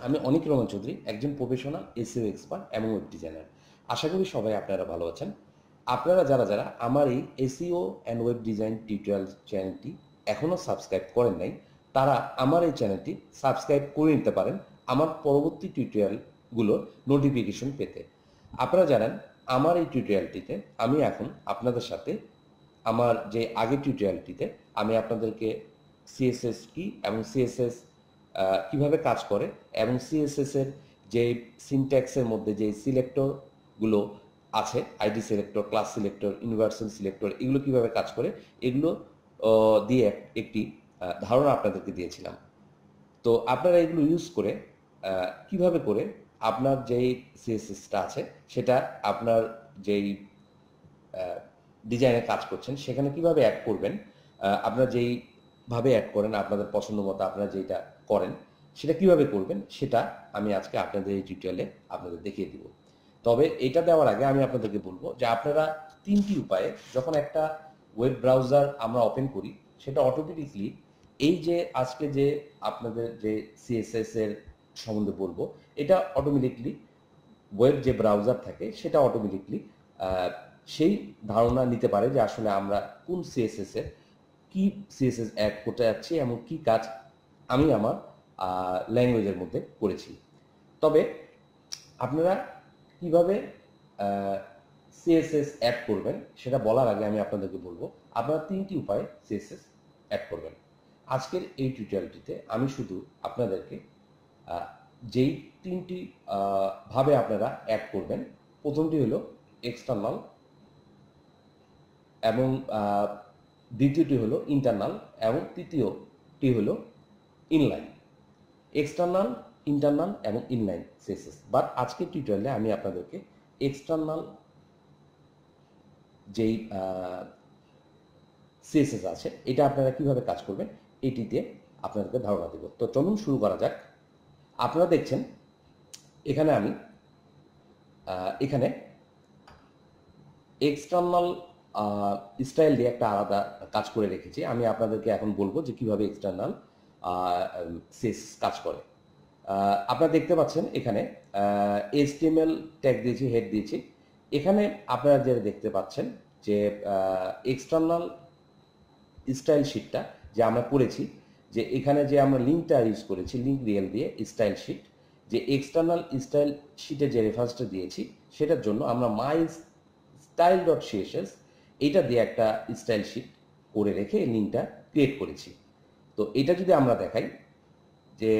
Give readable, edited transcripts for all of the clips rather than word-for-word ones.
আমি অনিক রহমান চৌধুরী, একজন professional SEO expert এবং ওয়েব ডিজাইনার। আশা করি সবাই আপনারা ভালো আছেন। আপনারা যারা যারা আমার এই SEO and web design tutorial চ্যানেলটি এখনও সাবস্ক্রাইব করেন নাই, তারা আমার এই চ্যানেলটি সাবস্ক্রাইব করে নিতে পারেন আমার পরবর্তী টিউটোরিয়ালগুলোর নোটিফিকেশন পেতে। আপনারা জানেন আমার এই টিউটোরিয়ালটিতে আমি এখন আপনাদের সাথে আমার যে আগের টিউটোরিয়ালটিতে আমি আপনাদেরকে সিএসএস কি এবং সিএসএস কিভাবে কাজ করে এবং সিএসএস এর যে সিনট্যাক্সের মধ্যে যে সিলেক্টরগুলো আছে, ID selector, class selector, universal selector, এগুলো কিভাবে কাজ করে এগুলো দিয়ে একটি ধারণা আপনাদেরকে দিয়েছিলাম। তো আপনারা এগুলো ইউজ করে কিভাবে করে আপনার যেই সিএসএসটা আছে সেটা আপনার যেই ডিজাইনে কাজ করছেন সেখানে কিভাবে অ্যাড করবেন, আপনারা যেইভাবে অ্যাড করেন আপনাদের পছন্দ মতো আপনারা যেটা করেন সেটা কিভাবে করবেন সেটা আমি আজকে আপনাদের এই টিউটোরিয়ালে আপনাদের দেখিয়ে দিব। তবে এটা দেওয়ার আগে আমি আপনাদেরকে বলবো যে আপনারা তিনটি উপায়ে যখন একটা ওয়েব ব্রাউজার আমরা ওপেন করি সেটা অটোমেটিকলি এই যে আজকে যে আপনাদের যে সিএসএস এর সম্বন্ধে বলবো, এটা অটোমেটিকলি ওয়েব যে ব্রাউজার থাকে সেটা অটোমেটিকলি সেই ধারণা নিতে পারে যে আসলে আমরা কোন সিএসএস এর কি সিএসএস অ্যাড করতে যাচ্ছি এবং কি কাজ আমি আমার ল্যাঙ্গুয়েজের মধ্যে করেছি। তবে আপনারা কিভাবে সিএসএস অ্যাড করবেন সেটা বলার আগে আমি আপনাদেরকে বলবো আপনারা তিনটি উপায়ে সিএসএস অ্যাড করবেন। আজকের এই টিউটোরিয়ালটিতে আমি শুধু আপনাদেরকে যেই তিনটি ভাবে আপনারা অ্যাড করবেন, প্রথমটি হলো এক্সটার্নাল এবং দ্বিতীয়টি হলো ইন্টারনাল এবং তৃতীয়টি হলো ইনলাইন। এক্সটার্নাল, ইন্টারনাল এবং ইনলাইন সিএসএস। বাট আজকের টিউটোরিয়ালে আমি আপনাদেরকে এক্সটার্নাল যেই সিএসএস আছে এটা আপনারা কিভাবে কাজ করবেন এটিতে আপনাদেরকে ধারণা দেব। তো চলুন শুরু করা যাক। আপনারা দেখছেন এখানে আমি এখানে এক্সটার্নাল স্টাইল দিয়ে একটা আলাদা কাজ করে রেখেছি। আমি আপনাদেরকে এখন বলবো যে কিভাবে এক্সটার্নাল সিএসএস কাজ করে। আপনারা দেখতে পাচ্ছেন এখানে HTML ট্যাগ দিয়েছি, হেড দিয়েছি। এখানে আপনারা যেটা দেখতে পাচ্ছেন যে এক্সটার্নাল স্টাইল শিটটা যে আমরা করেছি, যে এখানে যে আমরা লিঙ্কটা ইউজ করেছি লিঙ্ক রিয়েল দিয়ে স্টাইল শিট, যে এক্সটার্নাল স্টাইল শিটে যে রেফারেন্সটা দিয়েছি সেটার জন্য আমরা মাই স্টাইল ডট সিএসএস এইটা দিয়ে একটা স্টাইল শিট করে রেখে লিঙ্কটা ক্রিয়েট করেছি। তো এটা যদি আমরা দেখাই যে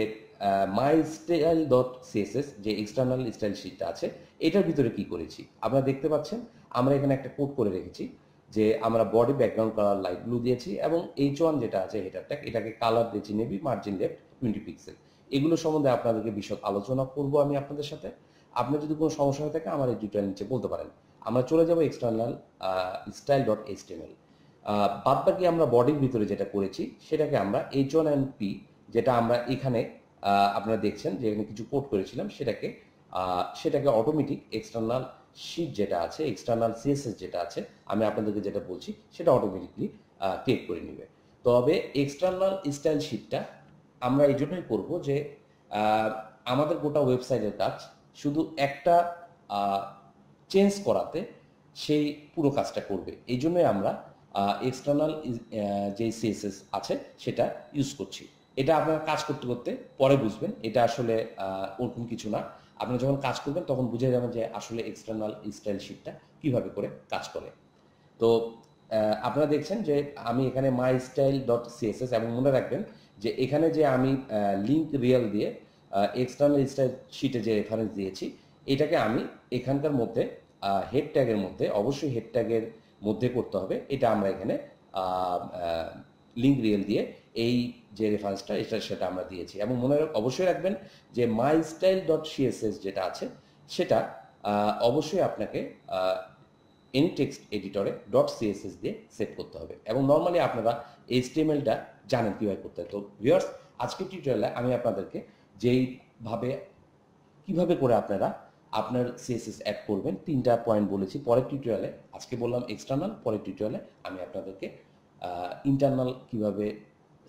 মাই স্টাইল ডট সিএসএস যে এক্সটার্নাল স্টাইল শিটটা আছে এটার ভিতরে কি করেছি আপনারা দেখতে পাচ্ছেন। আমরা এখানে একটা কোড করে রেখেছি যে আমরা body background colour light blue দিয়েছি এবং H1 যেটা আছে হেডার ট্যাগ এটাকে কালার দিয়েছি নেভি, মার্জিন লেফট 20 পিক্সেল। এগুলো সম্বন্ধে আপনাদেরকে বিশদ আলোচনা করব আমি আপনাদের সাথে। আপনার যদি কোনো সমস্যা হয়ে থাকে আমার এই ডিটেইল নিচে বলতে পারেন। আমরা চলে যাব এক্সটার্নাল স্টাইল ডট HTML। বাদ বাকি আমরা বডির ভিতরে যেটা করেছি সেটাকে আমরা H1 and P যেটা আমরা এখানে আপনারা দেখছেন যে এখানে কিছু কোড করেছিলাম সেটাকে অটোমেটিক এক্সটার্নাল শিট যেটা আছে, এক্সটার্নাল সিএসএস যেটা আছে আমি আপনাদেরকে যেটা বলছি সেটা অটোমেটিকলি ক্রিয়েট করে নেবে। তবে এক্সটার্নাল স্টাইল শিটটা আমরা এই জন্যই করবো যে আমাদের গোটা ওয়েবসাইটের কাজ শুধু একটা চেঞ্জ করাতে সেই পুরো কাজটা করবে। এই জন্যই আমরা এক্সটার্নাল যে সিএসএস আছে সেটা ইউজ করছি। এটা আপনারা কাজ করতে করতে পরে বুঝবেন, এটা আসলে ওরকম কিছু না। আপনি যখন কাজ করবেন তখন বুঝে যাবেন যে আসলে এক্সটার্নাল স্টাইল শিটটা কিভাবে করে কাজ করে। তো আপনারা দেখছেন যে আমি এখানে মাই স্টাইল ডট সিএসএস এবং মনে রাখবেন যে এখানে যে আমি লিঙ্ক রিয়েল দিয়ে এক্সটার্নাল স্টাইল শিটে যে রেফারেন্স দিয়েছি এটাকে আমি এখানকার মধ্যে হেড ট্যাগের মধ্যে অবশ্যই হেড ট্যাগের মধ্যে করতে হবে। এটা আমরা এখানে লিঙ্ক রিয়েল দিয়ে এই যে রেফারেন্সটা সেটা আমরা দিয়েছি এবং মনে অবশ্যই রাখবেন যে মাই স্টাইল ডট সিএসএস যেটা আছে সেটা অবশ্যই আপনাকে এনি টেক্সট এডিটরে ডট সিএসএস দিয়ে সেট করতে হবে এবং নর্মালি আপনারা HTMLটা জানেন কীভাবে করতে হয়। তো ভিউয়ার্স আজকের টিউটোরিয়ালে আমি আপনাদেরকে যেইভাবে কিভাবে করে আপনারা আপনার সিএসএস অ্যাড করবেন তিনটা পয়েন্ট বলেছি। পরের টিউটোরিয়ালে আজকে বললাম এক্সটার্নাল, পরের টিউটোরিয়ালে আমি আপনাদেরকে ইন্টারনাল কিভাবে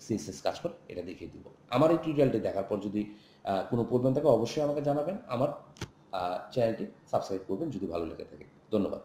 সিএসএস কাজ করে এটা দেখিয়ে দিব। আমার এই টিউটোরিয়ালটি দেখার পর যদি কোনো প্রবলেম থাকে অবশ্যই আমাকে জানাবেন। আমার চ্যানেলটি সাবস্ক্রাইব করবেন যদি ভালো লেগে থাকে। ধন্যবাদ।